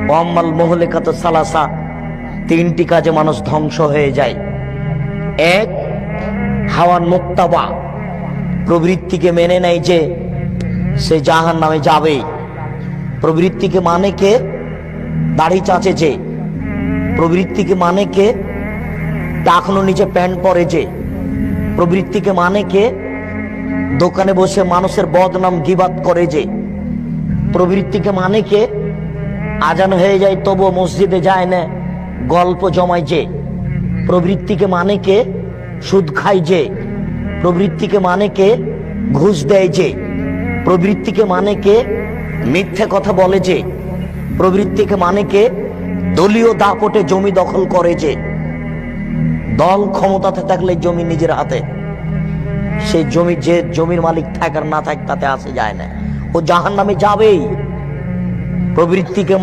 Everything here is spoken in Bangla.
ওয়াম্মাল মুহলিকাতু সালাসা, তিনটি কাজে মানুষ ধ্বংস হয়ে যায়। এক, হাওয়ান মুত্তাবা, প্রবৃত্তিকে মেনে নেয় যে সে জাহান্নামে যাবে। প্রবৃত্তিকে মানে কে? দাড়ি চাচে যে। প্রবৃত্তিকে মানে কে? টাকনো নিচে প্যান্ট পরে যে। প্রবৃত্তিকে মানে কে? দোকানে বসে মানুষের বদনাম গিবাত করে যে। প্রবৃত্তিকে মানে কে? আজান হয়ে যায় তবুও মসজিদে যায় না, গল্প জমায় যে। প্রবৃত্তিকে মানে কে? সুদ খায় যে। প্রবৃত্তিকে মানে কে? ঘুষ দেয় যে। প্রবৃত্তিকে মানে কে? মিথ্যে কথা বলে যে। প্রবৃত্তিকে মানে কে? দলীয় দাপটে জমি দখল করে যে। দল ক্ষমতাতে থাকলে জমি নিজের হাতে, সেই জমি যে জমির মালিক থাক আর না থাক তাতে আসে যায় না, ও জাহান্নামে যাবেই। প্রবৃত্তিকে